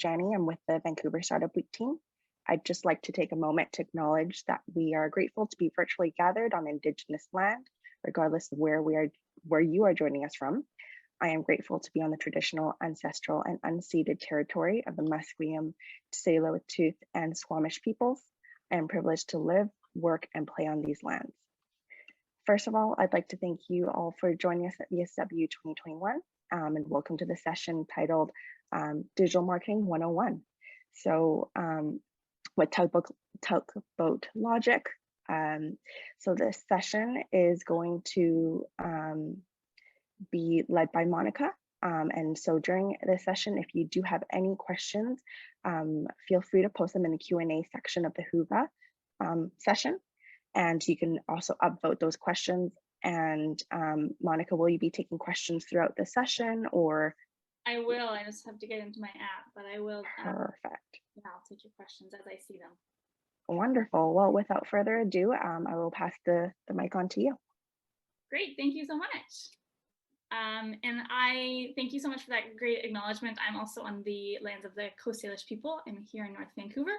Jenny. I'm with the Vancouver Startup Week team. I'd just like to take a moment to acknowledge that we are grateful to be virtually gathered on Indigenous land, regardless of where you are joining us from. I am grateful to be on the traditional, ancestral, and unceded territory of the Musqueam, Tsleil-Waututh, and Squamish peoples. I am privileged to live, work, and play on these lands. First of all, I'd like to thank you all for joining us at VSW 2021, and welcome to the session titled Digital Marketing 101. So with Tugboat Logic. So this session is going to be led by Monica. And so during this session, if you do have any questions, feel free to post them in the Q&A section of the Whova session. And you can also upvote those questions. And Monica, will you be taking questions throughout the session or? I will. I just have to get into my app, but I will. Perfect. Yeah, I'll take your questions as I see them. Wonderful. Well, without further ado, I will pass the mic on to you. Great. Thank you so much. And I thank you so much for that great acknowledgement. I'm also on the lands of the Coast Salish people. I'm here in North Vancouver.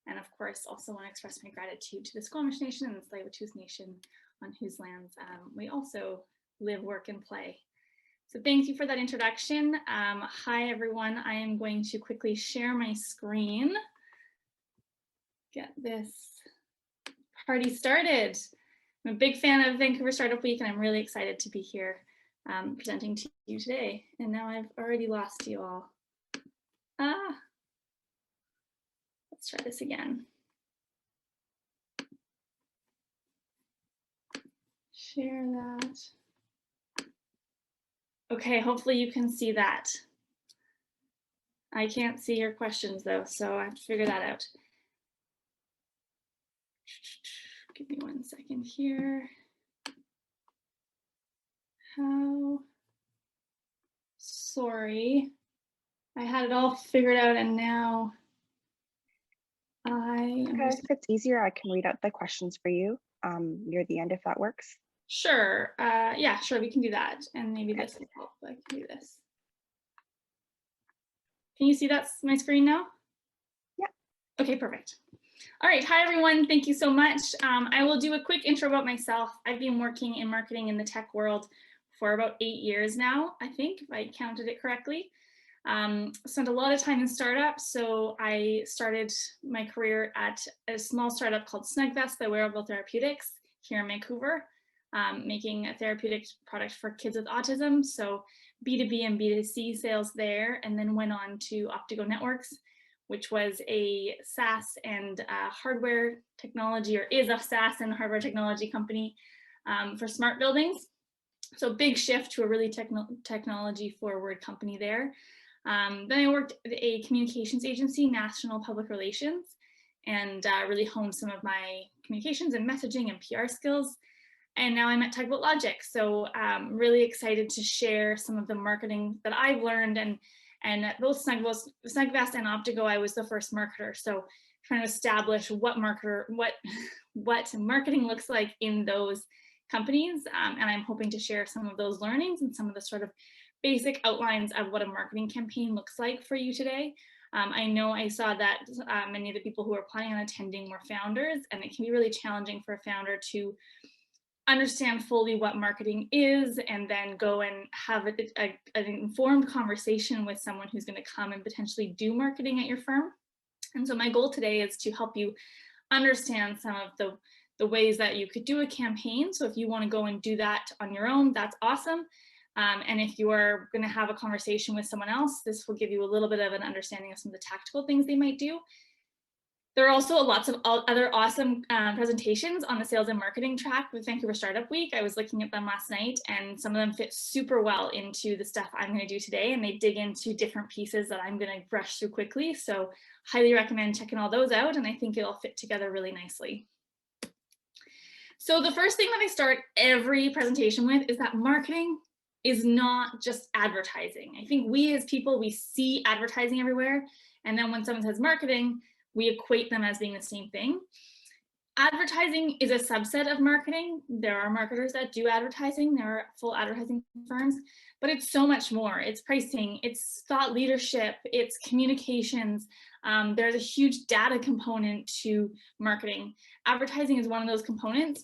And of course, also want to express my gratitude to the Squamish Nation and the Tsleil-Waututh Nation, on whose lands we also live, work, and play. So thank you for that introduction. Hi, everyone. I am going to quickly share my screen. Get this party started. I'm a big fan of Vancouver Startup Week, and I'm really excited to be here presenting to you today. And now I've already lost you all. Let's try this again. Share that. Okay, hopefully you can see that. I can't see your questions though, so I have to figure that out. Give me 1 second here. How? Sorry. I had it all figured out and now Okay, if it's easier, I can read out the questions for you near the end if that works. Sure. Yeah, sure, we can do that. And maybe this will help. I can do this. Can you see that's my screen now? Yeah. Okay, perfect. All right, hi everyone, thank you so much. I will do a quick intro about myself. I've been working in marketing in the tech world for about 8 years now, I think, if I counted it correctly. Spent a lot of time in startups, so I started my career at a small startup called Snugvest by Wearable Therapeutics here in Vancouver, making a therapeutic product for kids with autism, so B2B and B2C sales there, and then went on to Optigo Networks, which was a SaaS and hardware technology, or is a SaaS and hardware technology company for smart buildings. So big shift to a really technology forward company there. Then I worked at a communications agency, National Public Relations, and really honed some of my communications and messaging and PR skills. And now I'm at Tugboat Logic. So really excited to share some of the marketing that I've learned. And at both Snugvest and Optigo, I was the first marketer. So trying to establish what marketing looks like in those companies. And I'm hoping to share some of those learnings and some of the sort of basic outlines of what a marketing campaign looks like for you today. I know I saw that many of the people who are planning on attending were founders, and it can be really challenging for a founder to understand fully what marketing is and then go and have an informed conversation with someone who's going to come and potentially do marketing at your firm. And so my goal today is to help you understand some of the ways that you could do a campaign. So if you want to go and do that on your own, that's awesome. And if you are going to have a conversation with someone else, this will give you a little bit of an understanding of some of the tactical things they might do. There are also lots of other awesome presentations on the sales and marketing track with Vancouver Startup Week. I was looking at them last night, and some of them fit super well into the stuff I'm going to do today, and they dig into different pieces that I'm going to brush through quickly. So highly recommend checking all those out, and I think it'll fit together really nicely. So the first thing that I start every presentation with is that marketing is not just advertising. I think we as people, we see advertising everywhere, and then when someone says marketing, we equate them as being the same thing. Advertising is a subset of marketing. There are marketers that do advertising, there are full advertising firms, but it's so much more. It's pricing, it's thought leadership, it's communications. There's a huge data component to marketing. Advertising is one of those components,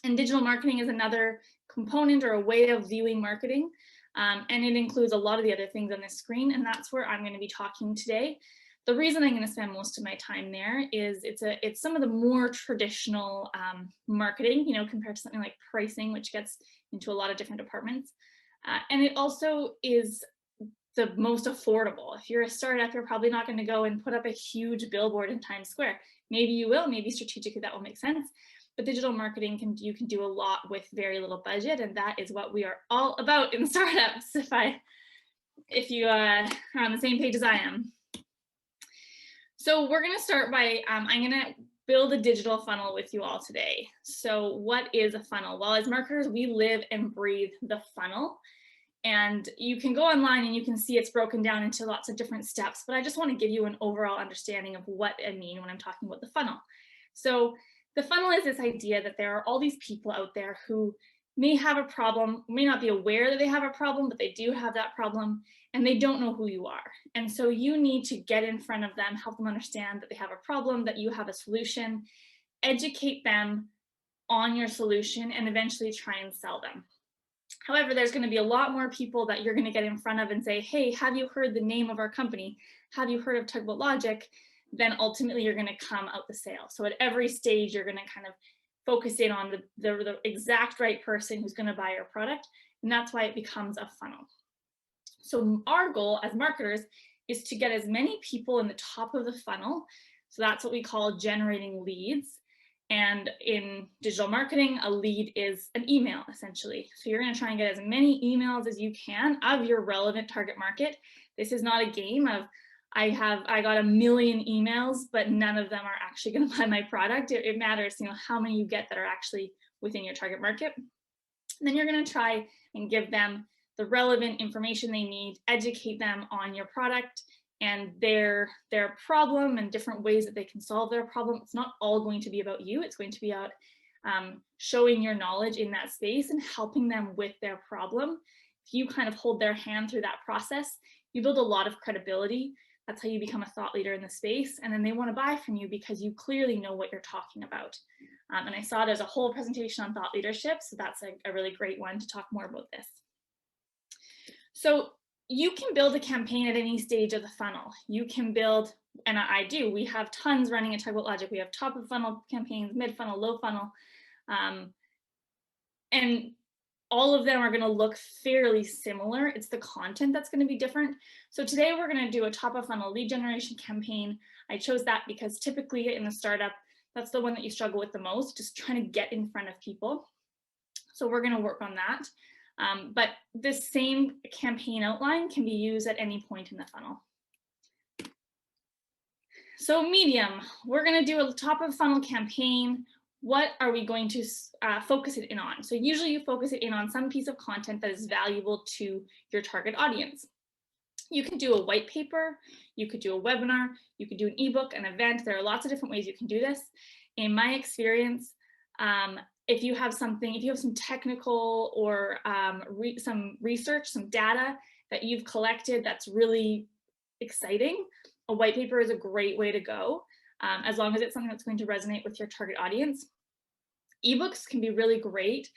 and digital marketing is another component or a way of viewing marketing. And it includes a lot of the other things on this screen, and that's where I'm going to be talking today. The reason I'm going to spend most of my time there is it's some of the more traditional marketing, compared to something like pricing, which gets into a lot of different departments. And it also is the most affordable. If you're a startup, you're probably not going to go and put up a huge billboard in Times Square. Maybe you will, maybe strategically that will make sense. But digital marketing you can do a lot with very little budget, and that is what we are all about in startups. If you are on the same page as I am. So we're going to start by, I'm going to build a digital funnel with you all today. So what is a funnel? Well, as marketers, we live and breathe the funnel. And you can go online and you can see it's broken down into lots of different steps, but I just want to give you an overall understanding of what I mean when I'm talking about the funnel. So the funnel is this idea that there are all these people out there who may have a problem, may not be aware that they have a problem, but they do have that problem, and they don't know who you are. And so you need to get in front of them, help them understand that they have a problem, that you have a solution, educate them on your solution, and eventually try and sell them. However, there's going to be a lot more people that you're going to get in front of and say, hey, have you heard the name of our company? Have you heard of Tugboat Logic? Then ultimately you're going to come out the sale. So at every stage, you're going to kind of focus in on the exact right person who's going to buy your product. And that's why it becomes a funnel. So our goal as marketers is to get as many people in the top of the funnel. So that's what we call generating leads. And in digital marketing, a lead is an email, essentially. So you're going to try and get as many emails as you can of your relevant target market. This is not a game of I got 1 million emails, but none of them are actually going to buy my product. It matters, how many you get that are actually within your target market. And then you're going to try and give them the relevant information they need, educate them on your product and their problem and different ways that they can solve their problem. It's not all going to be about you. It's going to be about showing your knowledge in that space and helping them with their problem. If you kind of hold their hand through that process, you build a lot of credibility. That's how you become a thought leader in the space. And then they want to buy from you because you clearly know what you're talking about. And I saw there's a whole presentation on thought leadership. So that's a really great one to talk more about this. So you can build a campaign at any stage of the funnel. You can build, and I do, we have tons running at Tugboat Logic. We have top of funnel campaigns, mid funnel, low funnel. And all of them are going to look fairly similar. It's the content that's going to be different. So today we're going to do a top of funnel lead generation campaign. I chose that because typically in a startup, that's the one that you struggle with the most, just trying to get in front of people. So we're going to work on that. But this same campaign outline can be used at any point in the funnel. So medium, we're going to do a top of funnel campaign. What are we going to focus it in on? So usually you focus it in on some piece of content that is valuable to your target audience. You can do a white paper, you could do a webinar, you could do an ebook, an event. There are lots of different ways you can do this. In my experience, if you have some technical or some research, some data that you've collected that's really exciting, a white paper is a great way to go, as long as it's something that's going to resonate with your target audience. Ebooks can be really great.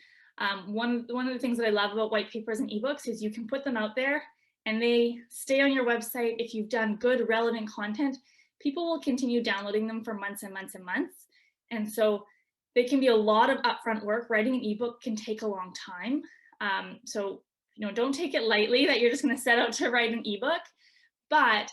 One of the things that I love about white papers and ebooks is you can put them out there and they stay on your website. If you've done good, relevant content, people will continue downloading them for months and months and months. And so they can be a lot of upfront work. Writing an ebook can take a long time. So don't take it lightly that you're just going to set out to write an ebook, but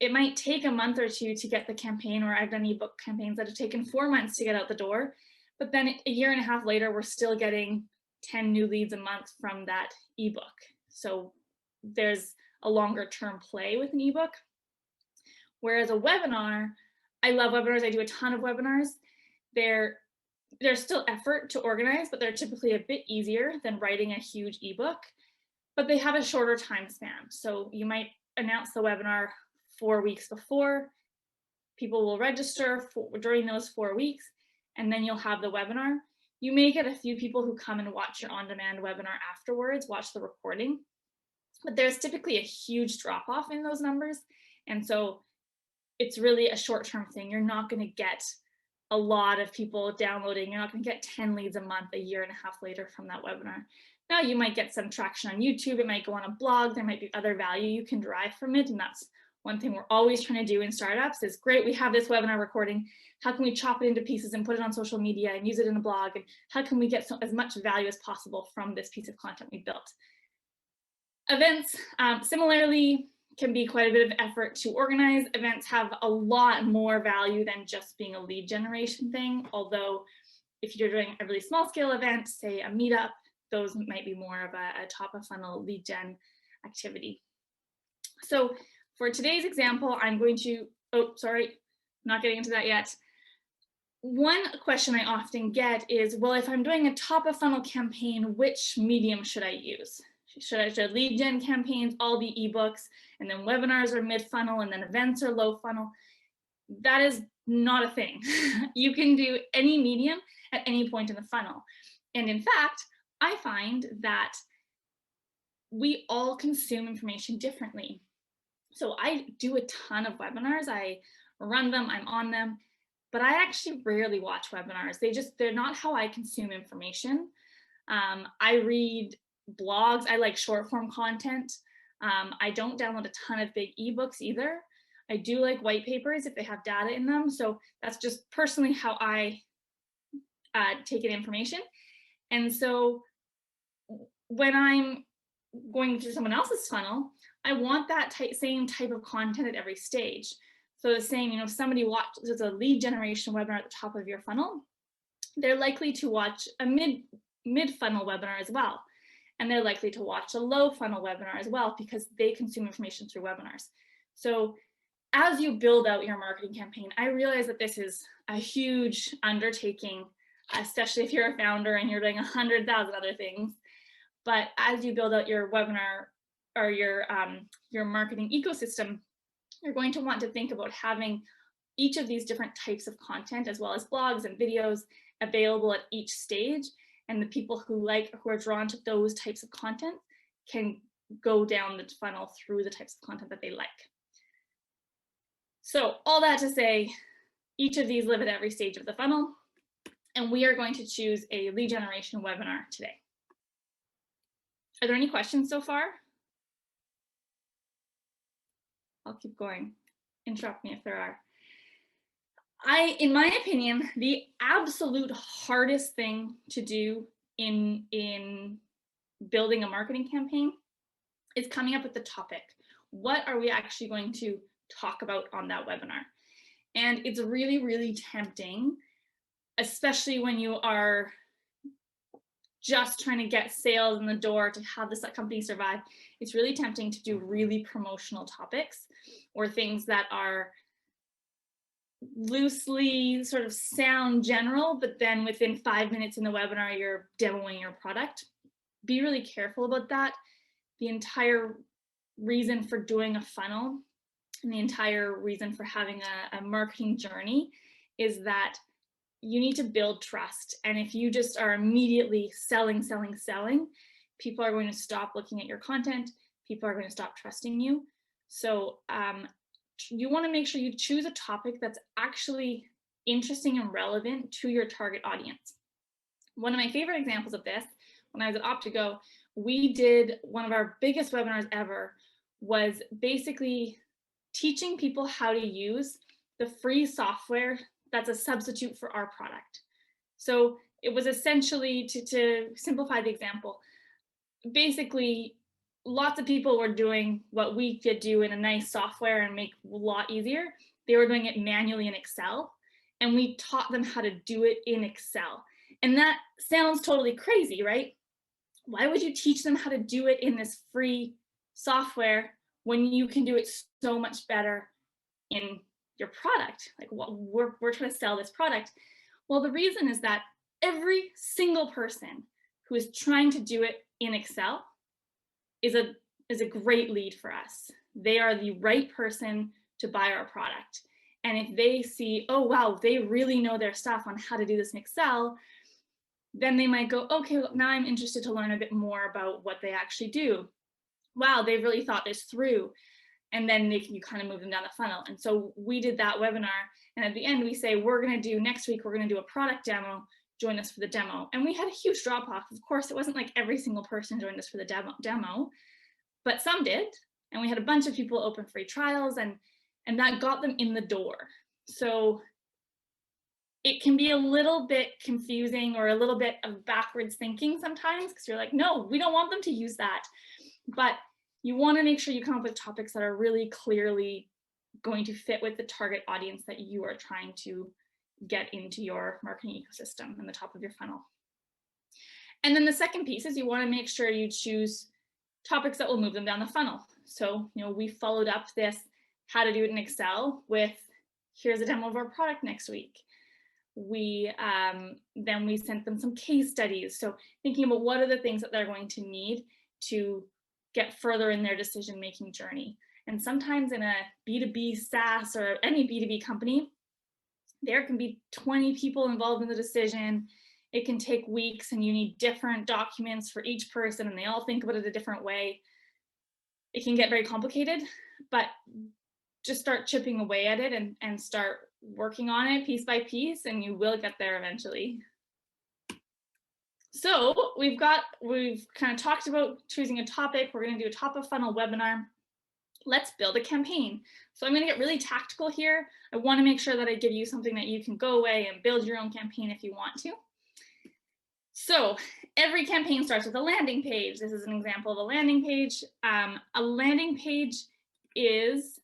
it might take a month or two to get the campaign, or I've done ebook campaigns that have taken 4 months to get out the door. But then a year and a half later, we're still getting 10 new leads a month from that ebook. So there's a longer term play with an ebook. Whereas a webinar, I love webinars. I do a ton of webinars. There's still effort to organize, but they're typically a bit easier than writing a huge ebook, but they have a shorter time span. So you might announce the webinar 4 weeks before. People will register during those 4 weeks. and then you'll have the webinar. You may get a few people who come and watch your on-demand webinar afterwards, watch the recording, but there's typically a huge drop-off in those numbers. And so it's really a short-term thing. You're not going to get a lot of people downloading. You're not going to get 10 leads a month, a year and a half later from that webinar. Now you might get some traction on YouTube. It might go on a blog. There might be other value you can derive from it. And that's one thing we're always trying to do in startups is, great, we have this webinar recording. How can we chop it into pieces and put it on social media and use it in a blog? And how can we get as much value as possible from this piece of content we built? Events, similarly, can be quite a bit of effort to organize. Events have a lot more value than just being a lead generation thing. Although if you're doing a really small scale event, say a meetup, those might be more of a top of funnel lead gen activity. So for today's example, I'm going to, oh, sorry, not getting into that yet. One question I often get is, well, if I'm doing a top of funnel campaign, which medium should I use? Should lead gen campaigns all be ebooks, and then webinars are mid funnel, and then events are low funnel? That is not a thing. You can do any medium at any point in the funnel. And in fact, I find that we all consume information differently. So I do a ton of webinars. I run them, I'm on them, but I actually rarely watch webinars. They're not how I consume information. I read blogs. I like short form content. I don't download a ton of big ebooks either. I do like white papers if they have data in them. So that's just personally how I take in information. And so when I'm going through someone else's funnel, I want that same type of content at every stage. So the same, if somebody watches a lead generation webinar at the top of your funnel, they're likely to watch a mid funnel webinar as well. And they're likely to watch a low funnel webinar as well, because they consume information through webinars. So as you build out your marketing campaign, I realize that this is a huge undertaking, especially if you're a founder and you're doing 100,000 other things. But as you build out your webinar or your marketing ecosystem, you're going to want to think about having each of these different types of content, as well as blogs and videos, available at each stage. And the people who are drawn to those types of content can go down the funnel through the types of content that they like. So all that to say, each of these live at every stage of the funnel, and we are going to choose a lead generation webinar today. Are there any questions so far? I'll keep going. Interrupt me if there are. In my opinion, the absolute hardest thing to do in building a marketing campaign is coming up with the topic. What are we actually going to talk about on that webinar? And it's really, really tempting, especially when you are just trying to get sales in the door to have this company survive. It's really tempting to do really promotional topics or things that are loosely sort of sound general, but then within 5 minutes in the webinar, you're demoing your product. Be really careful about that. The entire reason for doing a funnel and the entire reason for having a marketing journey is that you need to build trust. And if you just are immediately selling, people are going to stop looking at your content. People are going to stop trusting you. So you want to make sure you choose a topic that's actually interesting and relevant to your target audience. One of my favorite examples of this, when I was at Optigo, we did one of our biggest webinars ever, was basically teaching people how to use the free software that's a substitute for our product. So it was essentially, to simplify the example, basically lots of people were doing what we could do in a nice software and make a lot easier. They were doing it manually in Excel, and we taught them how to do it in Excel. And that sounds totally crazy, right? Why would you teach them how to do it in this free software when you can do it so much better in your product? Like, we're trying to sell this product. Well, the reason is that every single person who is trying to do it in Excel is a great lead for us. They are the right person to buy our product. And if they see, oh, wow, they really know their stuff on how to do this in Excel, then they might go, okay, well, now I'm interested to learn a bit more about what they actually do. Wow, they've really thought this through. And then you kind of move them down the funnel. And so we did that webinar. And at the end, we say, we're going to do next week, we're going to do a product demo. Join us for the demo. And we had a huge drop off. Of course, it wasn't like every single person joined us for the demo, but some did. And we had a bunch of people open free trials, and that got them in the door. So it can be a little bit confusing or a little bit of backwards thinking sometimes, because you're like, no, we don't want them to use that. But you want to make sure you come up with topics that are really clearly going to fit with the target audience that you are trying to get into your marketing ecosystem in the top of your funnel. And then the second piece is you want to make sure you choose topics that will move them down the funnel. So, we followed up this how to do it in Excel with, here's a demo of our product next week. Then we sent them some case studies. So thinking about what are the things that they're going to need to get further in their decision-making journey. And sometimes in a B2B SaaS or any B2B company, there can be 20 people involved in the decision. It can take weeks, and you need different documents for each person, and they all think about it a different way. It can get very complicated, but just start chipping away at it and start working on it piece by piece, and you will get there eventually. So we've kind of talked about choosing a topic. We're going to do a top of funnel webinar. Let's build a campaign. So I'm going to get really tactical here. I want to make sure that I give you something that you can go away and build your own campaign if you want to. So every campaign starts with a landing page. This is an example of a landing page. A landing page is,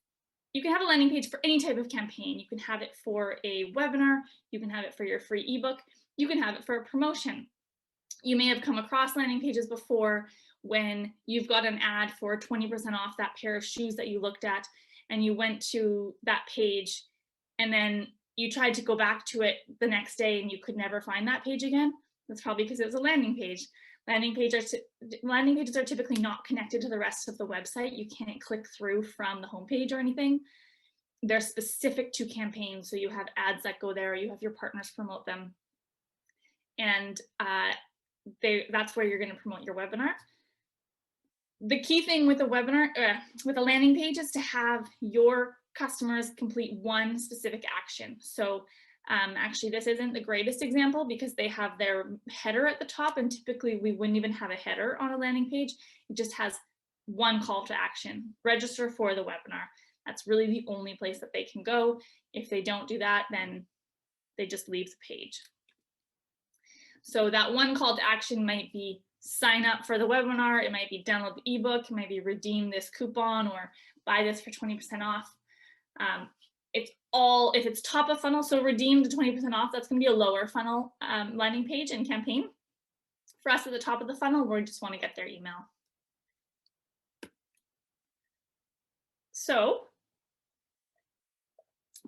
you can have a landing page for any type of campaign. You can have it for a webinar. You can have it for your free ebook. You can have it for a promotion. You may have come across landing pages before when you've got an ad for 20% off that pair of shoes that you looked at, and you went to that page, and then you tried to go back to it the next day and you could never find that page again. That's probably because it was a landing page. Landing pages are typically not connected to the rest of the website. You can't click through from the homepage or anything. They're specific to campaigns. So you have ads that go there, you have your partners promote them. And that's where you're going to promote your webinar. The key thing with a webinar, with a landing page, is to have your customers complete one specific action. So actually, this isn't the greatest example because they have their header at the top, and typically we wouldn't even have a header on a landing page. It just has one call to action: register for the webinar. That's really the only place that they can go. If they don't do that, then they just leave the page. So that one call to action might be sign up for the webinar. It might be download the ebook. It might be redeem this coupon or buy this for 20% off. It's all, if it's top of funnel, so redeem the 20% off, that's going to be a lower funnel landing page and campaign. For us at the top of the funnel, we just want to get their email. So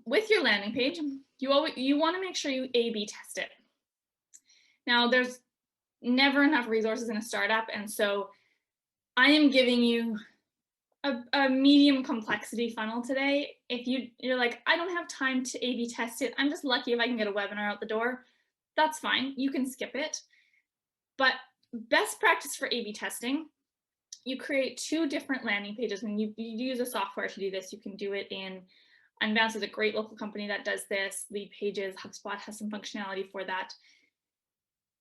with your landing page, you want to make sure you A/B test it. Now, there's never enough resources in a startup, and so I am giving you a medium complexity funnel today. If you're like, I don't have time to A/B test it, I'm just lucky if I can get a webinar out the door, that's fine, you can skip it. But best practice for A/B testing, you create 2 different landing pages. When you use a software to do this, you can do it in Unbounce is a great local company that does this. Lead Pages, HubSpot has some functionality for that.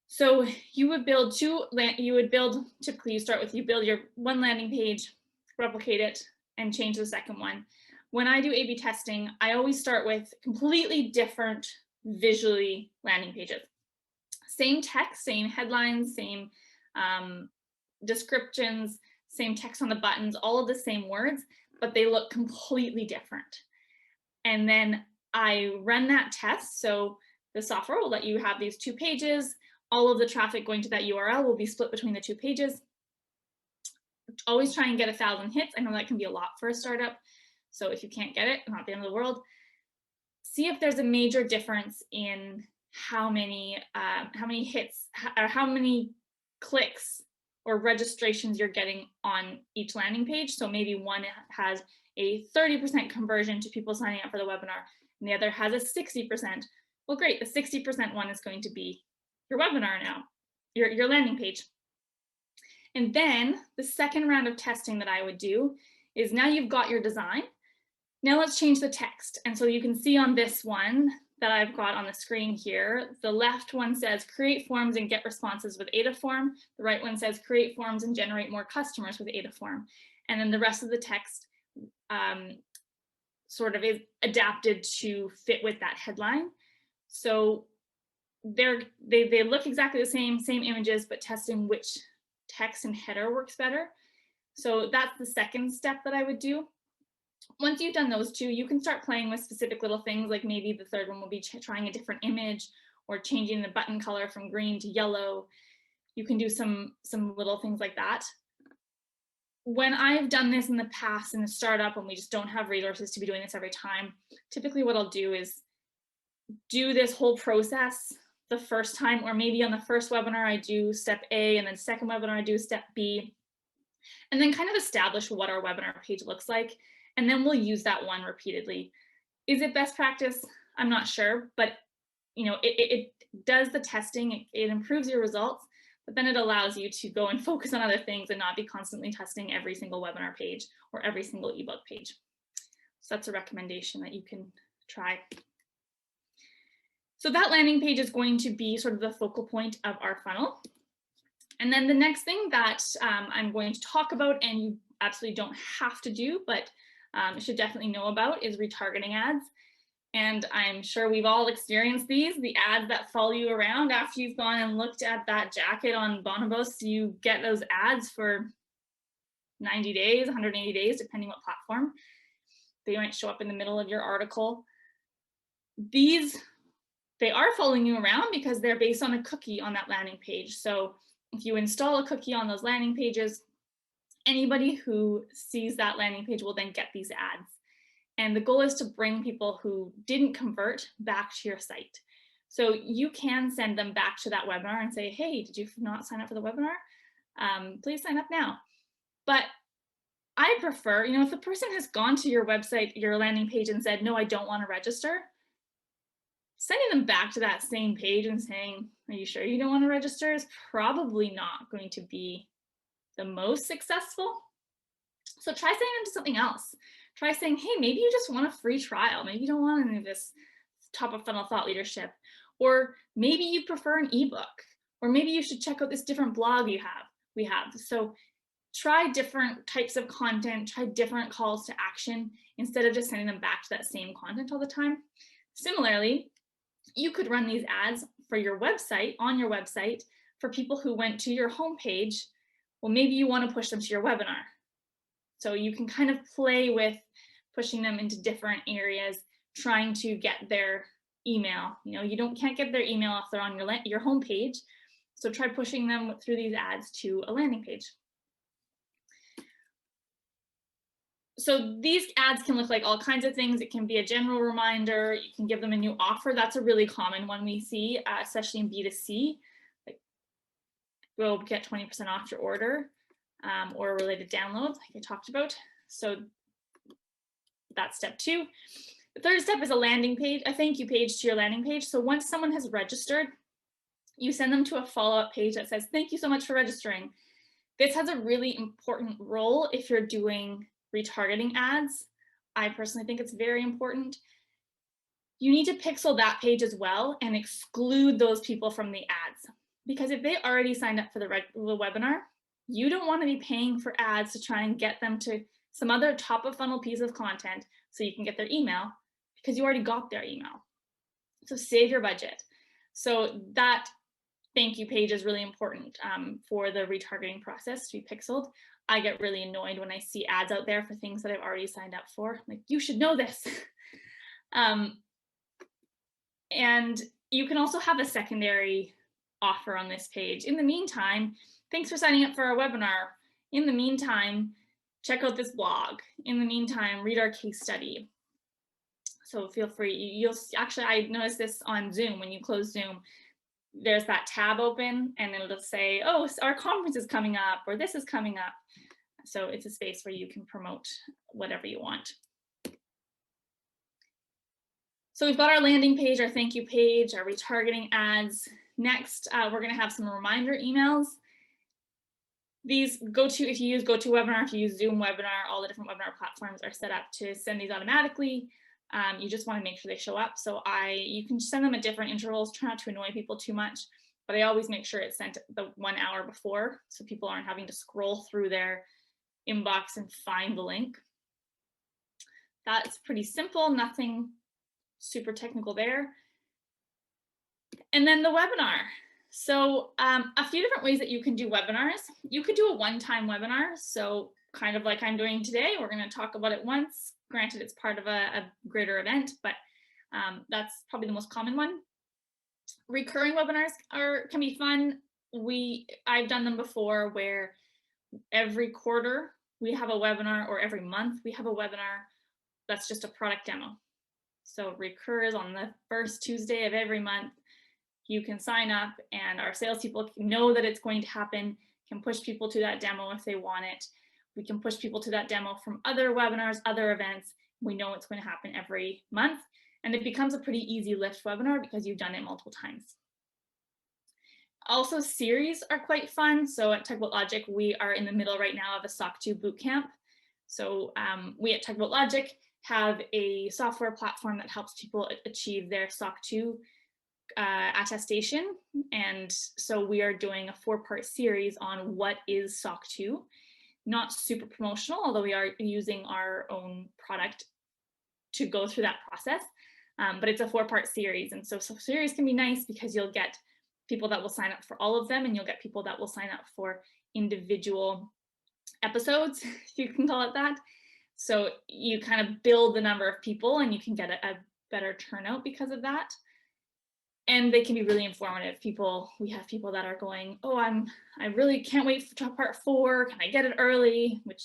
So you would build typically you build your one landing page, replicate it, and change the second one. When I do A/B testing, I always start with completely different visually landing pages. Same text, same headlines, same descriptions, same text on the buttons, all of the same words, but they look completely different. And then I run that test. So the software will let you have these 2 pages. All of the traffic going to that URL will be split between the 2 pages. Always try and get 1,000 hits. I know that can be a lot for a startup. So if you can't get it, not the end of the world. See if there's a major difference in how many hits or how many clicks or registrations you're getting on each landing page. So maybe one has a 30% conversion to people signing up for the webinar, and the other has a 60%. Well, great, the 60% one is going to be your webinar now, your landing page. And then the second round of testing that I would do is, now you've got your design, now let's change the text. And so you can see on this one that I've got on the screen here, the left one says create forms and get responses with Adaform. The right one says create forms and generate more customers with Adaform. And then the rest of the text sort of is adapted to fit with that headline. So they look exactly the same images, but testing which text and header works better. So that's the second step that I would do. Once you've done those two, you can start playing with specific little things, like maybe the third one will be trying a different image or changing the button color from green to yellow. You can do some little things like that. When I've done this in the past in a startup and we just don't have resources to be doing this every time, typically what I'll do is do this whole process the first time, or maybe on the first webinar I do step A, and then second webinar I do step B, and then kind of establish what our webinar page looks like. And then we'll use that one repeatedly. Is it best practice? I'm not sure, but it does the testing, it improves your results, but then it allows you to go and focus on other things and not be constantly testing every single webinar page or every single ebook page. So that's a recommendation that you can try. So that landing page is going to be sort of the focal point of our funnel. And then the next thing that I'm going to talk about, and you absolutely don't have to do, but you should definitely know about, is retargeting ads. And I'm sure we've all experienced these, the ads that follow you around after you've gone and looked at that jacket on Bonobos. You get those ads for 90 days, 180 days, depending what platform. They might show up in the middle of your article. They are following you around because they're based on a cookie on that landing page. So if you install a cookie on those landing pages, anybody who sees that landing page will then get these ads. And the goal is to bring people who didn't convert back to your site. So you can send them back to that webinar and say, hey, did you not sign up for the webinar? Please sign up now. But I prefer, if the person has gone to your website, your landing page, and said, no, I don't want to register, sending them back to that same page and saying, are you sure you don't want to register, is probably not going to be the most successful. So try saying them to something else. Try saying, hey, maybe you just want a free trial. Maybe you don't want any of this top of funnel thought leadership. Or maybe you prefer an ebook. Or maybe you should check out this different blog we have. So try different types of content, try different calls to action, instead of just sending them back to that same content all the time. Similarly, you could run these ads for your website, on your website, for people who went to your homepage. Well, maybe you want to push them to your webinar. So you can kind of play with pushing them into different areas, trying to get their email. Can't get their email if they're on your homepage. So try pushing them through these ads to a landing page. So these ads can look like all kinds of things. It can be a general reminder. You can give them a new offer. That's a really common one we see, especially in B2C. Like, go get 20% off your order, or related downloads, like I talked about. So that's step 2. The third step is a landing page, a thank you page to your landing page. So once someone has registered, you send them to a follow-up page that says, thank you so much for registering. This has a really important role if you're doing retargeting ads. I personally think it's very important. You need to pixel that page as well and exclude those people from the ads, because if they already signed up for the webinar, you don't want to be paying for ads to try and get them to some other top of funnel piece of content so you can get their email, because you already got their email. So save your budget. So that thank you page is really important for the retargeting process to be pixeled. I get really annoyed when I see ads out there for things that I've already signed up for. Like, you should know this. And you can also have a secondary offer on this page. In the meantime, thanks for signing up for our webinar. In the meantime, check out this blog. In the meantime, read our case study. So feel free. I noticed this on Zoom. When you close Zoom, there's that tab open and it'll just say, oh, our conference is coming up, or this is coming up. So it's a space where you can promote whatever you want. So we've got our landing page, our thank you page, our retargeting ads. Next, we're going to have some reminder emails. These if you use GoToWebinar, if you use Zoom Webinar, all the different webinar platforms are set up to send these automatically. You just want to make sure they show up. So you can send them at different intervals, try not to annoy people too much, but I always make sure it's sent the 1 hour before so people aren't having to scroll through their inbox and find the link. That's pretty simple, nothing super technical there. And then the webinar. So a few different ways that you can do webinars. You could do a one-time webinar. So kind of like I'm doing today, we're going to talk about it once. Granted, it's part of a greater event, but that's probably the most common one. Recurring webinars can be fun. I've done them before where every quarter we have a webinar, or every month we have a webinar that's just a product demo. So recurs on the first Tuesday of every month. You can sign up and our salespeople know that it's going to happen, can push people to that demo if they want it. We can push people to that demo from other webinars, other events. We know it's going to happen every month, and it becomes a pretty easy lift webinar because you've done it multiple times. Also, series are quite fun. So at Tugboat Logic, we are in the middle right now of a SOC 2 bootcamp. So we at Tugboat Logic have a software platform that helps people achieve their SOC 2 attestation. And so we are doing a 4-part series on what is SOC 2. Not super promotional, although we are using our own product to go through that process. But it's a 4-part series. And so series can be nice because you'll get people that will sign up for all of them, and you'll get people that will sign up for individual episodes, if you can call it that. So you kind of build the number of people and you can get a better turnout because of that. And they can be really informative. We have people that are going, oh, I really can't wait for part 4. Can I get it early? Which,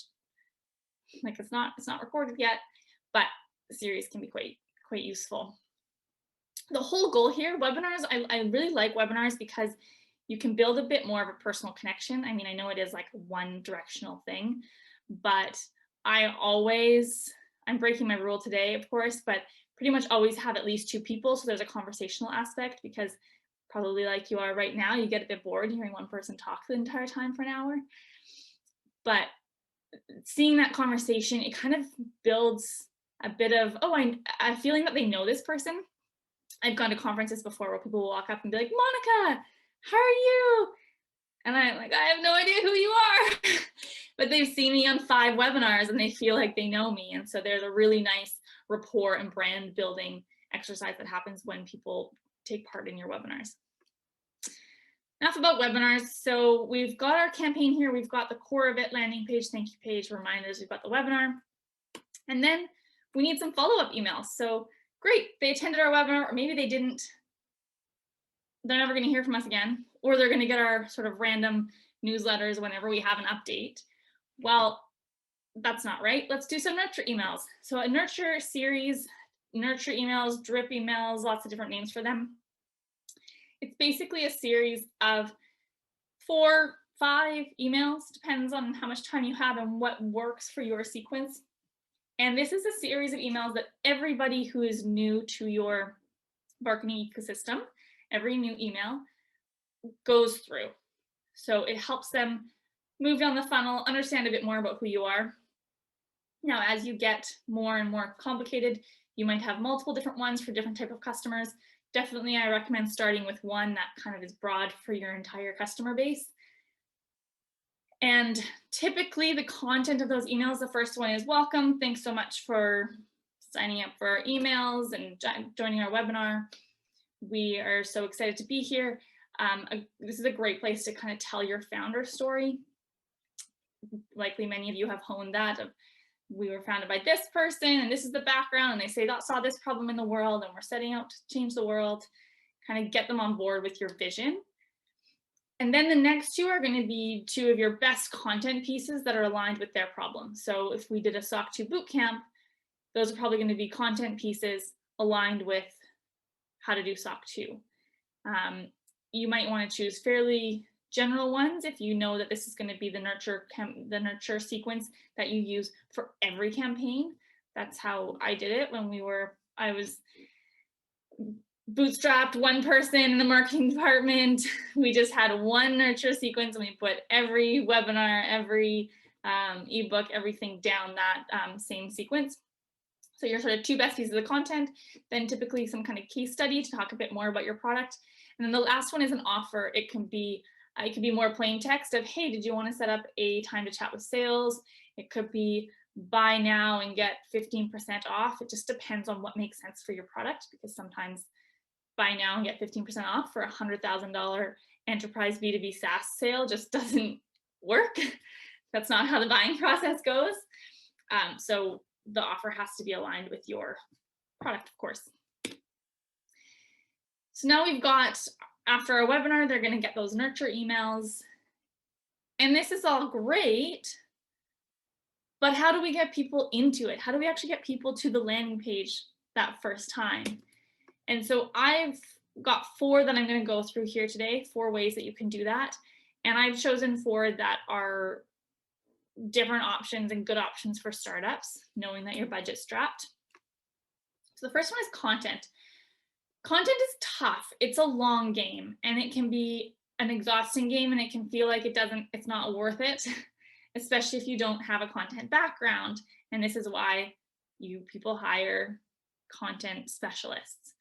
like, it's not recorded yet, but the series can be quite useful. The whole goal here, webinars, I really like webinars because you can build a bit more of a personal connection. I mean, I know it is like a one-directional thing, but I'm breaking my rule today, of course, but pretty much always have at least 2 people. So there's a conversational aspect, because probably like you are right now, you get a bit bored hearing one person talk the entire time for an hour. But seeing that conversation, it kind of builds a bit of, a feeling that they know this person. I've gone to conferences before where people will walk up and be like, Monica, how are you? And I'm like, I have no idea who you are. But they've seen me on 5 webinars and they feel like they know me. And so there's a really nice rapport and brand building exercise that happens when people take part in your webinars. Enough about webinars. So we've got our campaign here. We've got the core of it, landing page, thank you page, reminders. We've got the webinar. And then we need some follow-up emails. So great, they attended our webinar, or maybe they didn't. They're never going to hear from us again, or they're going to get our sort of random newsletters whenever we have an update. Well, that's not right. Let's do some nurture emails. So a nurture series, nurture emails, drip emails, lots of different names for them. It's basically a series of 4, 5 emails, depends on how much time you have and what works for your sequence. And this is a series of emails that everybody who is new to your marketing ecosystem, every new email goes through. So it helps them move down the funnel, understand a bit more about who you are. Now, as you get more and more complicated, you might have multiple different ones for different type of customers. Definitely, I recommend starting with one that kind of is broad for your entire customer base. And typically the content of those emails, the first one is welcome. Thanks so much for signing up for our emails and joining our webinar. We are so excited to be here. This is a great place to kind of tell your founder story. Likely many of you have honed that. We were founded by this person and this is the background, and they saw this problem in the world and we're setting out to change the world. Kind of get them on board with your vision. And then the next 2 are going to be 2 of your best content pieces that are aligned with their problem. So if we did a SOC 2 bootcamp, those are probably going to be content pieces aligned with how to do SOC 2. You might want to choose fairly general ones if you know that this is going to be the nurture sequence that you use for every campaign. That's how I did it when I was bootstrapped one person in the marketing department. We just had one nurture sequence and we put every webinar, every ebook, everything down that same sequence. So your sort of two best pieces of content, then typically some kind of case study to talk a bit more about your product. And then the last one is an offer. It can be more plain text of, hey, did you want to set up a time to chat with sales? It could be buy now and get 15% off. It just depends on what makes sense for your product, because sometimes buy now and get 15% off for a $100,000 enterprise B2B SaaS sale just doesn't work. That's not how the buying process goes. So the offer has to be aligned with your product, of course. So now we've got, after our webinar, they're going to get those nurture emails. And this is all great, but how do we get people into it? How do we actually get people to the landing page that first time? And so I've got 4 that I'm going to go through here today, 4 ways that you can do that. And I've chosen 4 that are different options and good options for startups, knowing that your budget's strapped. So the first one is content. Content is tough. It's a long game, and it can be an exhausting game, and it can feel like it's not worth it, especially if you don't have a content background. And this is why people hire content specialists.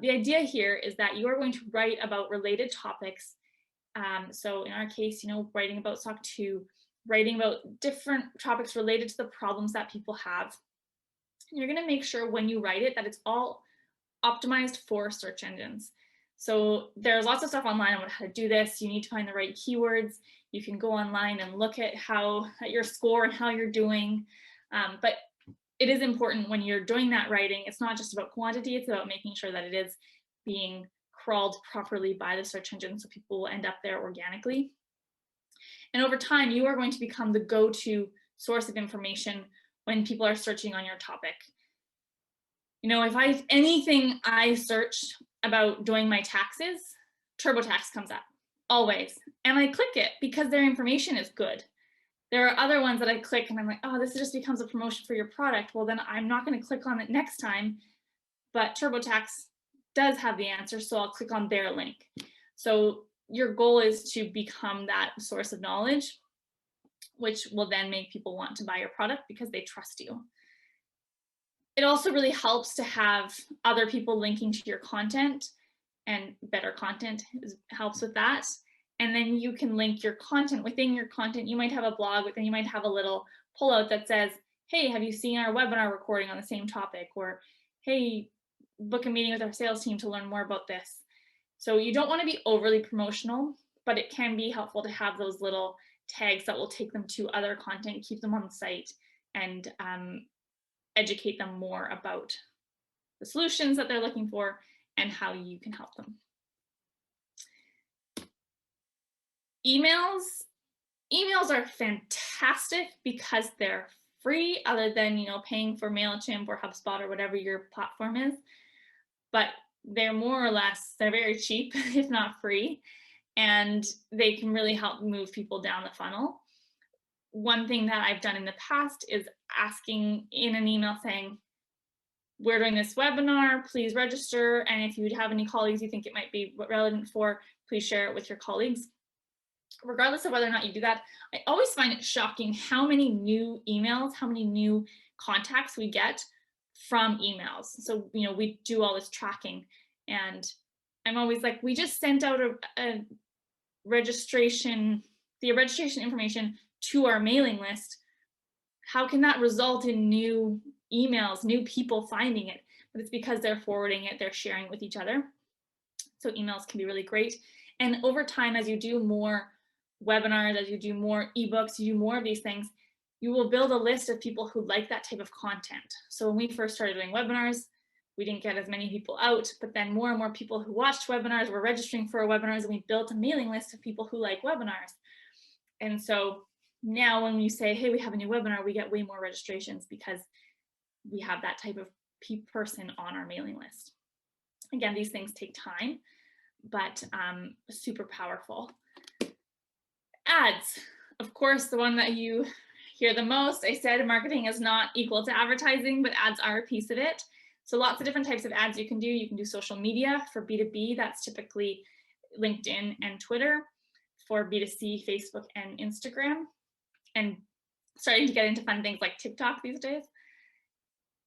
The idea here is that you are going to write about related topics. So in our case, writing about SOC 2, writing about different topics related to the problems that people have. And you're going to make sure when you write it that it's all optimized for search engines. So there's lots of stuff online about how to do this. You need to find the right keywords. You can go online and look at your score and how you're doing. But it is important when you're doing that writing, it's not just about quantity, it's about making sure that it is being crawled properly by the search engine so people will end up there organically. And over time, you are going to become the go-to source of information when people are searching on your topic. If anything I searched about doing my taxes, TurboTax comes up, always. And I click it because their information is good. There are other ones that I click and I'm like, oh, this just becomes a promotion for your product. Well, then I'm not going to click on it next time, but TurboTax does have the answer, so I'll click on their link. So your goal is to become that source of knowledge, which will then make people want to buy your product because they trust you. It also really helps to have other people linking to your content, and better content helps with that. And then you can link your content within your content. You might have a blog, but then you might have a little pullout that says, hey, have you seen our webinar recording on the same topic? Or, hey, book a meeting with our sales team to learn more about this. So you don't want to be overly promotional, but it can be helpful to have those little tags that will take them to other content, keep them on the site, and educate them more about the solutions that they're looking for and how you can help them. Emails are fantastic because they're free, other than paying for MailChimp or HubSpot or whatever your platform is. But they're they're very cheap, if not free, and they can really help move people down the funnel. One thing that I've done in the past is asking in an email saying, we're doing this webinar, please register. And if you have any colleagues you think it might be relevant for, please share it with your colleagues. Regardless of whether or not you do that, I always find it shocking how many new emails, how many new contacts we get from emails. So, we do all this tracking, and I'm always like, we just sent out the registration information to our mailing list. How can that result in new emails, new people finding it? But it's because they're forwarding it, they're sharing it with each other. So emails can be really great. And over time, as you do more webinars, as you do more ebooks, you do more of these things, you will build a list of people who like that type of content. So when we first started doing webinars, we didn't get as many people out, but then more and more people who watched webinars were registering for our webinars, and we built a mailing list of people who like webinars. And so now when we say, hey, we have a new webinar, we get way more registrations because we have that type of person on our mailing list. Again, these things take time, but super powerful. Ads, of course, the one that you hear the most. I said marketing is not equal to advertising, but ads are a piece of it. So lots of different types of ads you can do. You can do social media for B2B. That's typically LinkedIn and Twitter. For B2C, Facebook and Instagram. And starting to get into fun things like TikTok these days.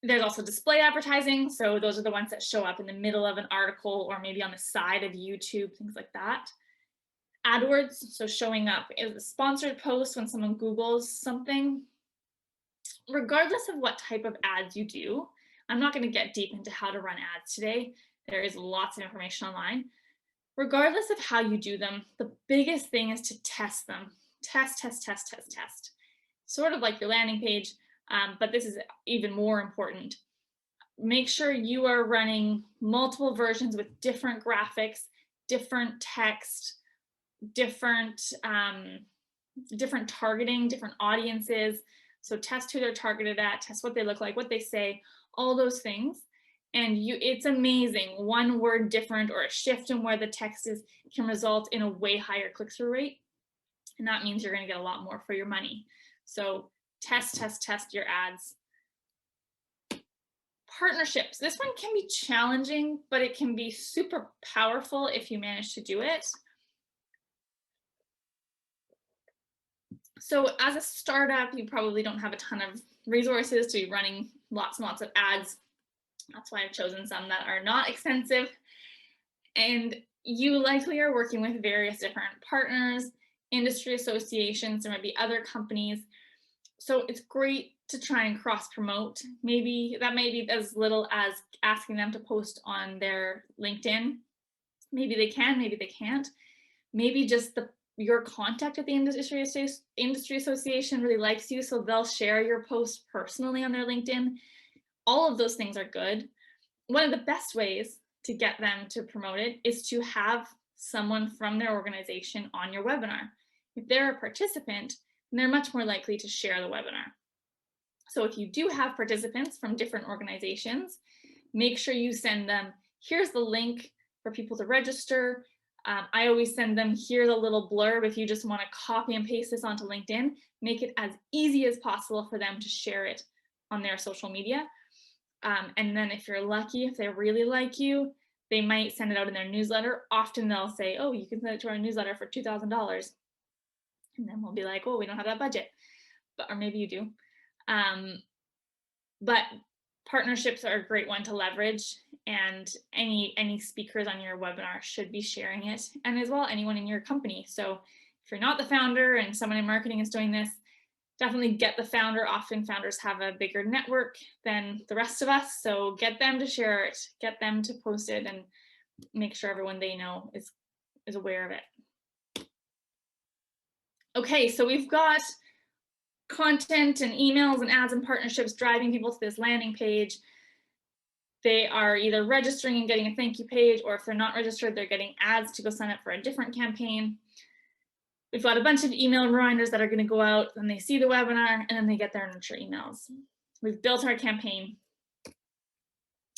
There's also display advertising. So those are the ones that show up in the middle of an article or maybe on the side of YouTube, things like that. AdWords, so showing up as a sponsored post when someone Googles something. Regardless of what type of ads you do, I'm not going to get deep into how to run ads today. There is lots of information online. Regardless of how you do them, the biggest thing is to test them. Test. Sort of like your landing page, but this is even more important. Make sure you are running multiple versions with different graphics, different text, different targeting, different audiences. So test who they're targeted at, test what they look like, what they say, all those things. And it's amazing. One word different or a shift in where the text is can result in a way higher click-through rate. And that means you're going to get a lot more for your money. So test your ads. Partnerships. This one can be challenging, but it can be super powerful if you manage to do it. So as a startup, you probably don't have a ton of resources to be running lots and lots of ads. That's why I've chosen some that are not expensive. And you likely are working with various different partners, industry associations, there might be other companies. So it's great to try and cross promote. Maybe that may be as little as asking them to post on their LinkedIn. Maybe they can, maybe they can't. Maybe just your contact at the industry association really likes you, so they'll share your post personally on their LinkedIn. All of those things are good. One of the best ways to get them to promote it is to have someone from their organization on your webinar. If they're a participant, they're much more likely to share the webinar. So if you do have participants from different organizations, make sure you send them, here's the link for people to register. I always send them, here's a little blurb. If you just want to copy and paste this onto LinkedIn, make it as easy as possible for them to share it on their social media. And then if you're lucky, if they really like you, they might send it out in their newsletter. Often they'll say, oh, you can send it to our newsletter for $2,000. And then we'll be like, oh, we don't have that budget, or maybe you do. But partnerships are a great one to leverage, and any speakers on your webinar should be sharing it, and as well anyone in your company. So if you're not the founder and someone in marketing is doing this, definitely get the founder. Often founders have a bigger network than the rest of us, so get them to share it, get them to post it, and make sure everyone they know is aware of it. Okay, so we've got content and emails and ads and partnerships driving people to this landing page. They are either registering and getting a thank you page, or if they're not registered, they're getting ads to go sign up for a different campaign. We've got a bunch of email reminders that are going to go out when they see the webinar, and then they get their nurture emails. We've built our campaign.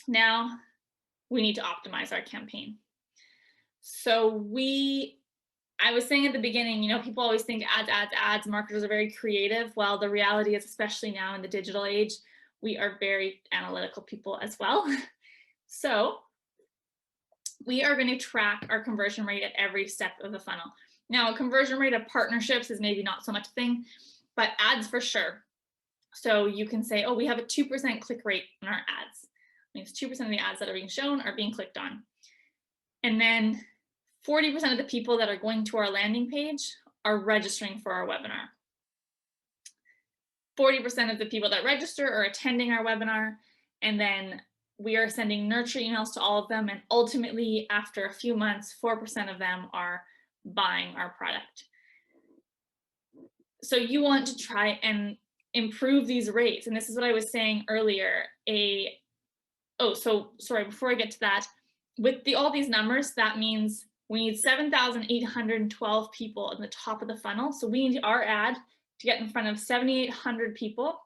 Now we need to optimize our campaign. So I was saying at the beginning, people always think ads, marketers are very creative. Well, the reality is, especially now in the digital age, we are very analytical people as well. So we are going to track our conversion rate at every step of the funnel. Now, a conversion rate of partnerships is maybe not so much a thing, but ads for sure. So you can say, oh, we have a 2% click rate on our ads. It means 2% of the ads that are being shown are being clicked on. And then 40% of the people that are going to our landing page are registering for our webinar. 40% of the people that register are attending our webinar, and then we are sending nurture emails to all of them, and ultimately, after a few months, 4% of them are buying our product. So you want to try and improve these rates, and this is what I was saying earlier. Before I get to that, with all these numbers, that means we need 7,812 people in the top of the funnel. So we need our ad to get in front of 7,800 people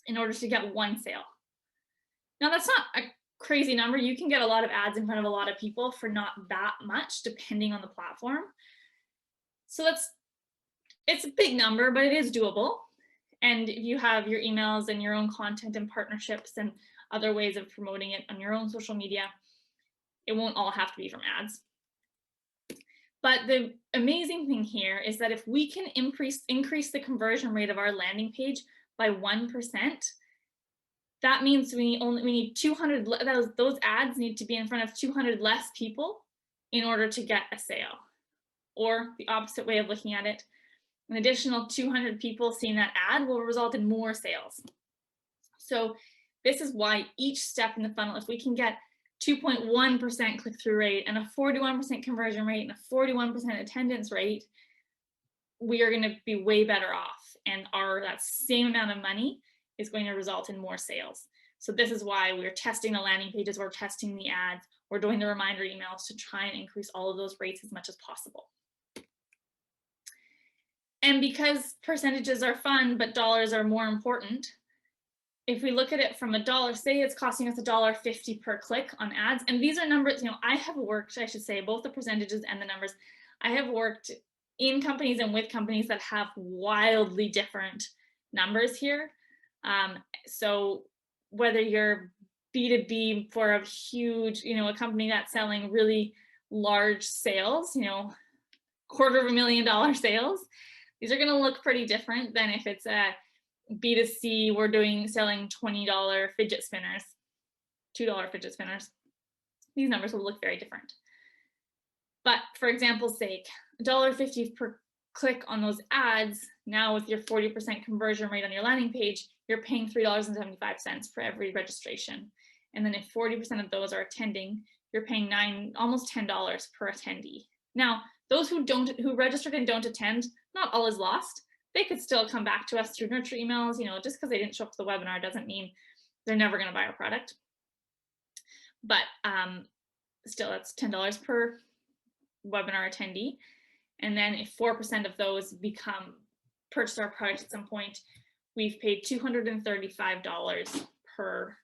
in order to get one sale. Now, that's not a crazy number. You can get a lot of ads in front of a lot of people for not that much, depending on the platform. So it's a big number, but it is doable. And if you have your emails and your own content and partnerships and other ways of promoting it on your own social media. It won't all have to be from ads. But the amazing thing here is that if we can increase the conversion rate of our landing page by 1%, that means we need 200, those ads need to be in front of 200 less people in order to get a sale. Or the opposite way of looking at it, an additional 200 people seeing that ad will result in more sales. So this is why each step in the funnel, if we can get 2.1% click-through rate and a 41% conversion rate and a 41% attendance rate, we are going to be way better off, and that same amount of money is going to result in more sales. So this is why we're testing the landing pages, we're testing the ads, we're doing the reminder emails to try and increase all of those rates as much as possible. And because percentages are fun, but dollars are more important, if we look at it from $1, say it's costing us $1.50 per click on ads, and these are numbers, I have worked, I should say, both the percentages and the numbers, I have worked in companies and with companies that have wildly different numbers here. So whether you're B2B for a huge, a company that's selling really large sales, $250,000 sales, these are going to look pretty different than if it's a B2C, we're selling $20 fidget spinners, $2 fidget spinners. These numbers will look very different. But for example's sake, $1.50 per click on those ads, now with your 40% conversion rate on your landing page, you're paying $3.75 for every registration. And then if 40% of those are attending, you're paying almost $10 per attendee. Now, those who registered and don't attend, not all is lost. They could still come back to us through nurture emails. Just because they didn't show up to the webinar doesn't mean they're never going to buy our product. But still, that's $10 per webinar attendee. And then if 4% of those purchase our product at some point, we've paid $235 per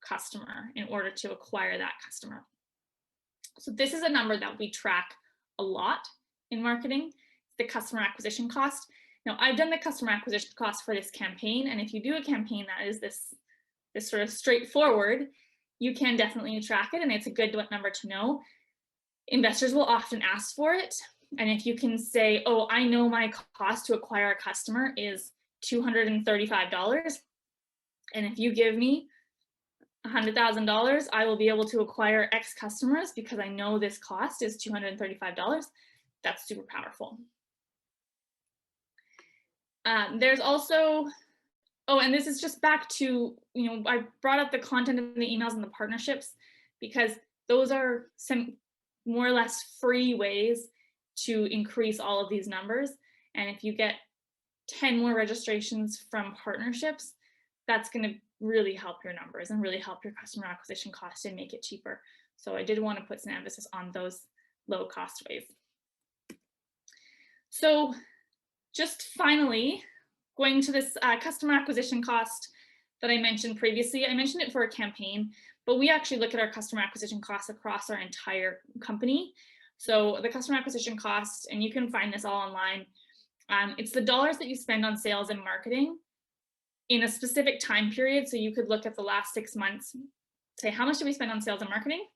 customer in order to acquire that customer. So this is a number that we track a lot in marketing, the customer acquisition cost. Now, I've done the customer acquisition cost for this campaign, and if you do a campaign that is this sort of straightforward, you can definitely track it, and it's a good number to know. Investors will often ask for it, and if you can say, oh, I know my cost to acquire a customer is $235, and if you give me $100,000, I will be able to acquire X customers because I know this cost is $235. That's super powerful. There's also, and this is just back to, I brought up the content of the emails and the partnerships because those are some more or less free ways to increase all of these numbers. And if you get 10 more registrations from partnerships, that's going to really help your numbers and really help your customer acquisition cost and make it cheaper. So I did want to put some emphasis on those low cost ways. So just finally, going to this customer acquisition cost that I mentioned previously. I mentioned it for a campaign, but we actually look at our customer acquisition costs across our entire company. So the customer acquisition cost, and you can find this all online, it's the dollars that you spend on sales and marketing in a specific time period. So you could look at the last 6 months, say how much did we spend on sales and marketing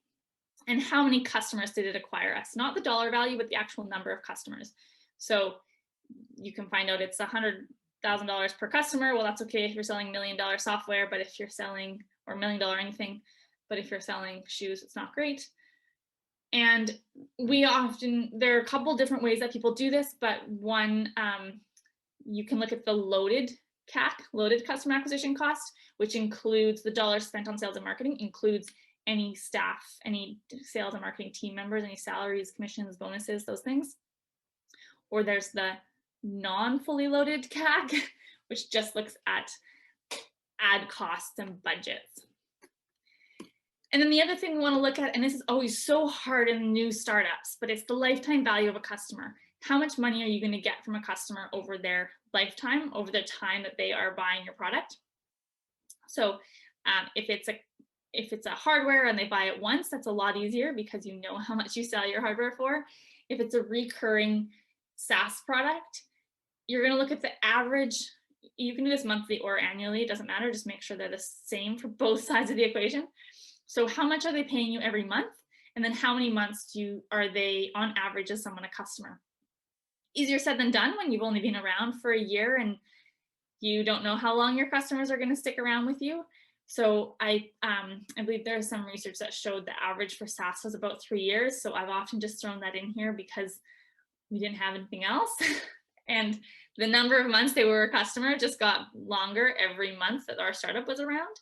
and how many customers did it acquire us? Not the dollar value, but the actual number of customers. So you can find out it's $100,000 per customer. Well, that's okay if you're selling $1 million software, but if you're selling, or $1 million anything, but if you're selling shoes, it's not great. And there are a couple different ways that people do this, but one, you can look at the loaded CAC, loaded customer acquisition cost, which includes the dollars spent on sales and marketing, includes any staff, any sales and marketing team members, any salaries, commissions, bonuses, those things. Or there's the non-fully loaded CAC, which just looks at ad costs and budgets. And then the other thing we want to look at, and this is always so hard in new startups, but it's the lifetime value of a customer. How much money are you going to get from a customer over their lifetime, over the time that they are buying your product? So if it's a hardware and they buy it once, that's a lot easier because you know how much you sell your hardware for. If it's a recurring SaaS product, you're going to look at the average you can do this monthly or annually, it doesn't matter, just make sure they're the same for both sides of the equation. So how much are they paying you every month? And then how many months are they on average as someone a customer? Easier said than done when you've only been around for a year and you don't know how long your customers are going to stick around with you. So I believe there's some research that showed the average for SaaS was about 3 years. So I've often just thrown that in here because we didn't have anything else. And the number of months they were a customer just got longer every month that our startup was around.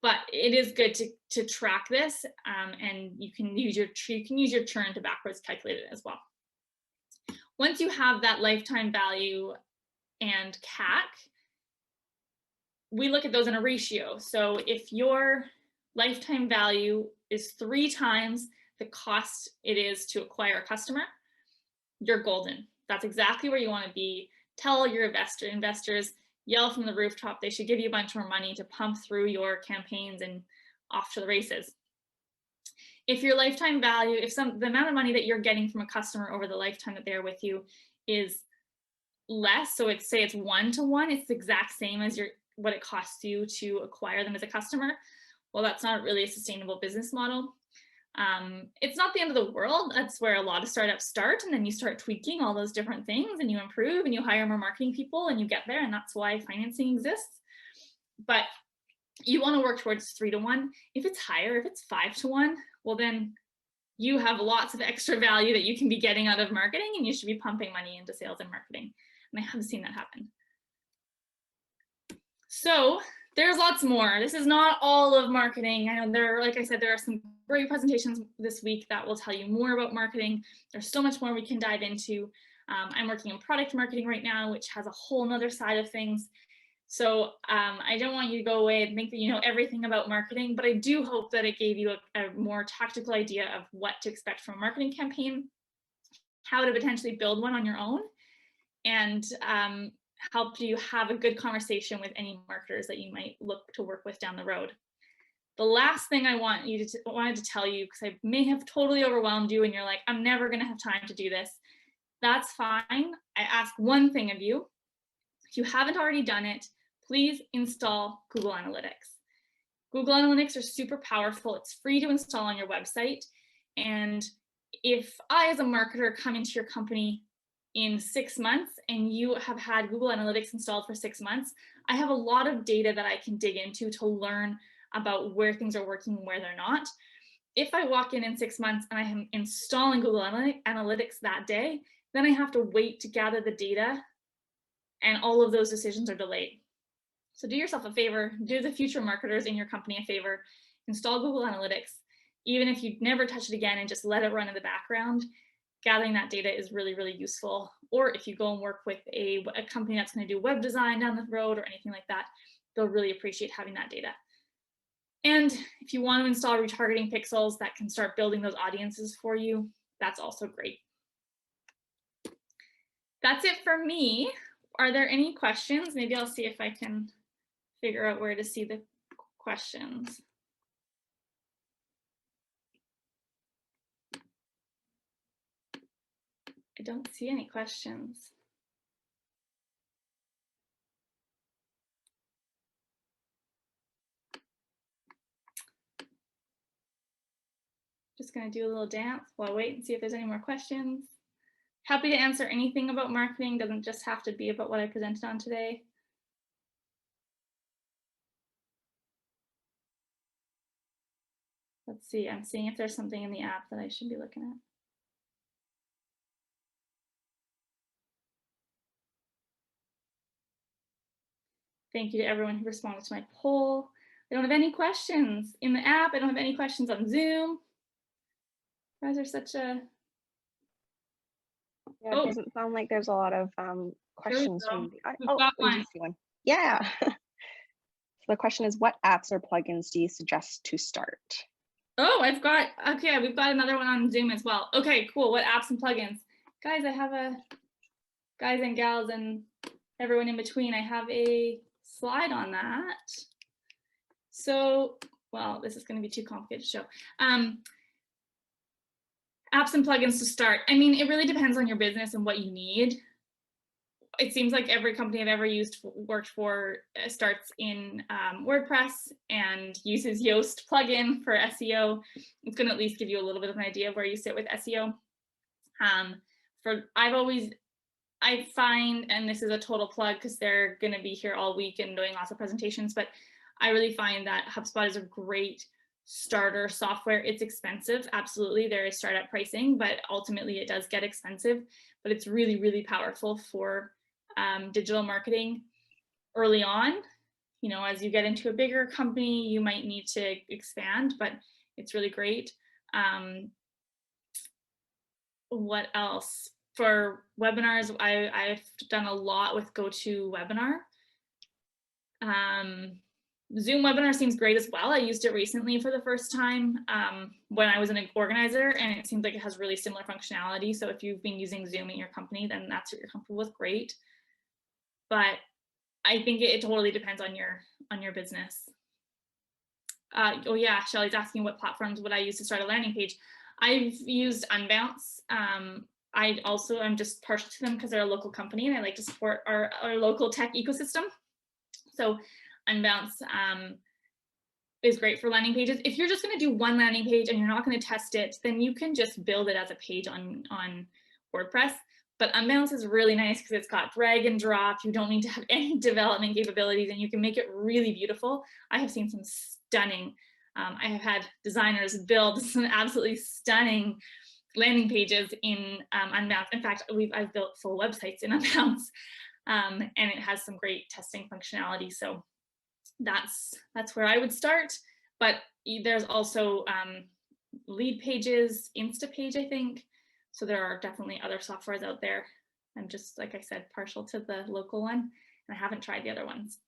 But it is good to track this, and you can use your churn to backwards calculate it as well. Once you have that lifetime value and CAC, we look at those in a ratio. So if your lifetime value is 3 times the cost it is to acquire a customer, you're golden. That's exactly where you want to be. Tell your investors, yell from the rooftop, they should give you a bunch more money to pump through your campaigns and off to the races. If your lifetime value, the amount of money that you're getting from a customer over the lifetime that they're with you is less, so say it's 1-to-1, it's the exact same as what it costs you to acquire them as a customer, well, that's not really a sustainable business model. It's not the end of the world. That's where a lot of startups start, and then you start tweaking all those different things and you improve and you hire more marketing people and you get there, and that's why financing exists. But you want to work towards 3-to-1. If it's higher, if it's 5-to-1, well, then you have lots of extra value that you can be getting out of marketing, and you should be pumping money into sales and marketing. And I have seen that happen. So there's lots more. This is not all of marketing. I know like I said, there are some great presentations this week that will tell you more about marketing. There's so much more we can dive into. I'm working in product marketing right now, which has a whole nother side of things. So I don't want you to go away and think that you know everything about marketing, but I do hope that it gave you a more tactical idea of what to expect from a marketing campaign, how to potentially build one on your own, and help you have a good conversation with any marketers that you might look to work with down the road. The last thing I wanted to tell you, because I may have totally overwhelmed you and you're like, I'm never going to have time to do this. That's fine. I ask one thing of you. If you haven't already done it, please install Google Analytics. Google Analytics are super powerful. It's free to install on your website. And if I, as a marketer, come into your company in 6 months and you have had Google Analytics installed for 6 months, I have a lot of data that I can dig into to learn about where things are working and where they're not. If I walk in 6 months and I am installing Google Analytics that day, then I have to wait to gather the data, and all of those decisions are delayed. So do yourself a favor, do the future marketers in your company a favor, install Google Analytics, even if you never touch it again, and just let it run in the background. Gathering that data is really, really useful. Or if you go and work with a company that's going to do web design down the road or anything like that, they'll really appreciate having that data. And if you want to install retargeting pixels that can start building those audiences for you, that's also great. That's it for me. Are there any questions? Maybe I'll see if I can figure out where to see the questions. I don't see any questions. Just going to do a little dance while I wait and see if there's any more questions. Happy to answer anything about marketing. Doesn't just have to be about what I presented on today. Let's see, I'm seeing if there's something in the app that I should be looking at. Thank you to everyone who responded to my poll. I don't have any questions in the app. I don't have any questions on Zoom. You guys are such a... Yeah, it doesn't sound like there's a lot of questions from the... We've got one. Yeah. So the question is, what apps or plugins do you suggest to start? Oh, okay, we've got another one on Zoom as well. Okay, cool. What apps and plugins? Guys, I have guys and gals and everyone in between, I have a slide on that. So, well, this is going to be too complicated to show. Apps and plugins to start. I mean, it really depends on your business and what you need. it seems like every company I've ever worked for starts in WordPress and uses Yoast plugin for SEO. It's going to at least give you a little bit of an idea of where you sit with SEO. I find, and this is a total plug because they're going to be here all week and doing lots of presentations, but I really find that HubSpot is a great starter software. It's expensive. Absolutely. There is startup pricing, but ultimately it does get expensive, but it's really, really powerful for digital marketing early on. You know, as you get into a bigger company, you might need to expand, but it's really great. What else? For webinars, I've done a lot with GoToWebinar. Zoom webinar seems great as well. I used it recently for the first time when I was an organizer, and it seems like it has really similar functionality. So if you've been using Zoom in your company, then that's what you're comfortable with, great. But I think it totally depends on your business. Oh yeah, Shelly's asking what platforms would I use to start a landing page. I've used Unbounce. I'm just partial to them because they're a local company and I like to support our local tech ecosystem. So Unbounce is great for landing pages. If you're just going to do one landing page and you're not going to test it, then you can just build it as a page on WordPress. But Unbounce is really nice because it's got drag and drop. You don't need to have any development capabilities and you can make it really beautiful. I have seen some stunning, I have had designers build some absolutely stunning landing pages in Unbounce. In fact, I've built full websites in Unbounce, and it has some great testing functionality. So that's where I would start. But there's also Lead Pages, Instapage, I think. So there are definitely other softwares out there. I'm just, like I said, partial to the local one, and I haven't tried the other ones.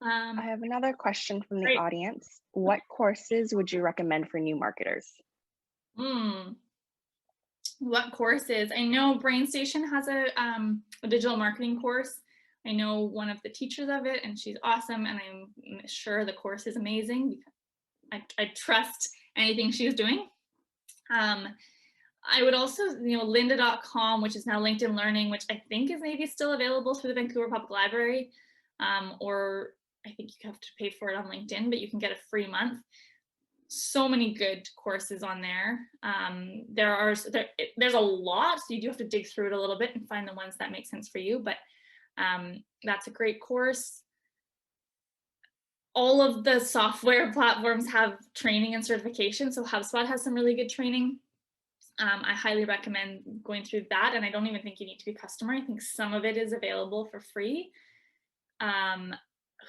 I have another question from the Great. audience. What courses would you recommend for new marketers? What courses? I know BrainStation has a digital marketing course. I know one of the teachers of it, and she's awesome, and I'm sure the course is amazing. I trust anything she's doing. I would also, lynda.com, which is now LinkedIn Learning, which I think is maybe still available through the Vancouver Public Library, or I think you have to pay for it on LinkedIn, but you can get a free month. So many good courses on there. There's a lot, so you do have to dig through it a little bit and find the ones that make sense for you, but that's a great course. All of the software platforms have training and certification, so HubSpot has some really good training. I highly recommend going through that, and I don't even think you need to be a customer. I think some of it is available for free.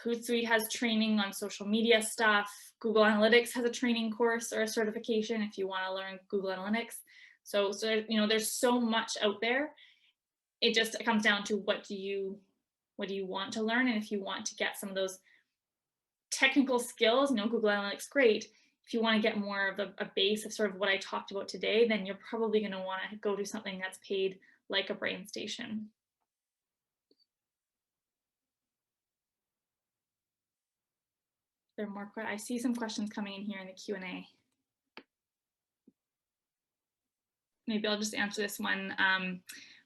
Hootsuite has training on social media stuff. Google Analytics has a training course or a certification if you want to learn Google Analytics. So there's so much out there. It comes down to what do you want to learn, and if you want to get some of those technical skills, Google Analytics, great. If you want to get more of a base of sort of what I talked about today, then you're probably going to want to go to something that's paid like a BrainStation. There are more. I see some questions coming in here in the Q&A. Maybe I'll just answer this one.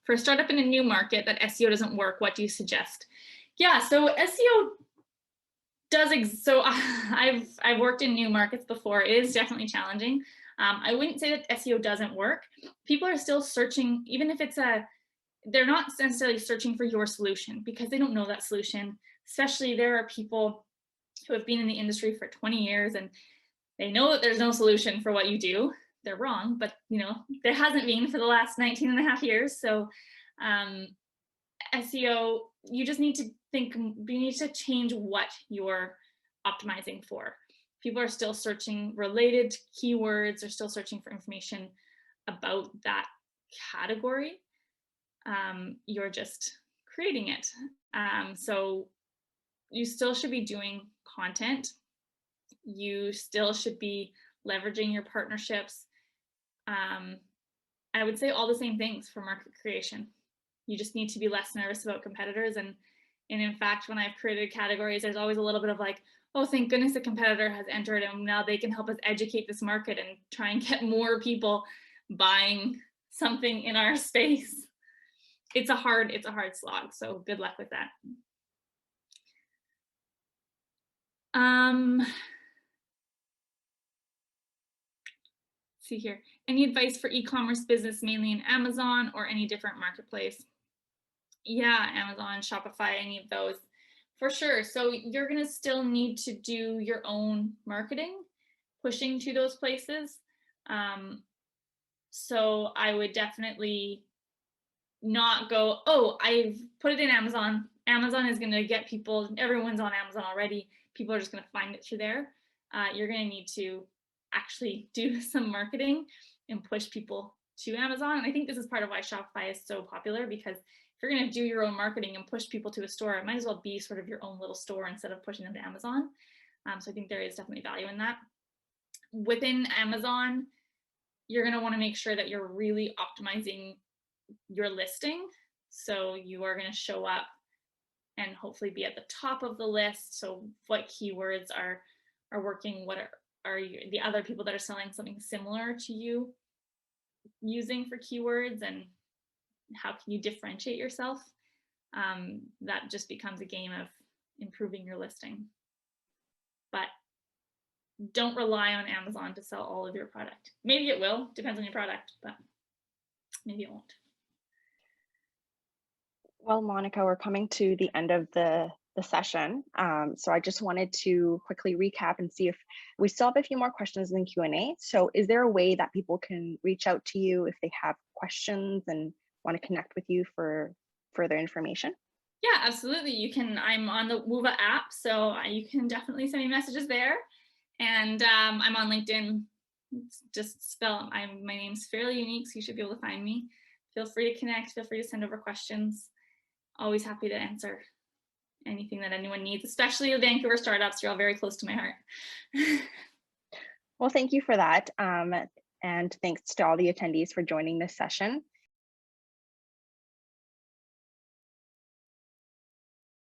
For a startup in a new market that SEO doesn't work, what do you suggest? Yeah, so SEO so I've worked in new markets before. It is definitely challenging. I wouldn't say that SEO doesn't work. People are still searching, even if they're not necessarily searching for your solution because they don't know that solution. Especially there are people who have been in the industry for 20 years and they know that there's no solution for what you do. They're wrong, but there hasn't been for the last 19 and a half years. So SEO, you just need to you need to change what you're optimizing for. People are still searching related keywords, they're still searching for information about that category. You're just creating it. So you still should be doing content. You still should be leveraging your partnerships. I would say all the same things for market creation. You just need to be less nervous about competitors. And in fact, when I've created categories, there's always a little bit of like, oh, thank goodness a competitor has entered and now they can help us educate this market and try and get more people buying something in our space. it's a hard slog. So good luck with that. See here. Any advice for e-commerce business mainly in Amazon or any different marketplace? Yeah, Amazon, Shopify, any of those for sure. So you're going to still need to do your own marketing, pushing to those places. So I would definitely not go, oh, I've put it in Amazon. Amazon is going to get people, everyone's on Amazon already. People are just going to find it through there. You're going to need to actually do some marketing and push people to Amazon. And I think this is part of why Shopify is so popular, because if you're going to do your own marketing and push people to a store, it might as well be sort of your own little store instead of pushing them to Amazon. So I think there is definitely value in that. Within Amazon, you're going to want to make sure that you're really optimizing your listing. So you are going to show up and hopefully be at the top of the list. So what keywords are working? What are the other people that are selling something similar to you using for keywords, and how can you differentiate yourself? That just becomes a game of improving your listing. But don't rely on Amazon to sell all of your product. Maybe it will, depends on your product, but maybe it won't. Well, Monica, we're coming to the end of the session. So I just wanted to quickly recap and see if we still have a few more questions in the Q&A. So is there a way that people can reach out to you if they have questions and want to connect with you for further information? Yeah, absolutely. You can, I'm on the Wova app, so you can definitely send me messages there. And I'm on LinkedIn. It's just spell, my name's fairly unique, so you should be able to find me. Feel free to connect, feel free to send over questions. Always happy to answer anything that anyone needs, especially the Vancouver startups. You're all very close to my heart. Well, thank you for that. And thanks to all the attendees for joining this session.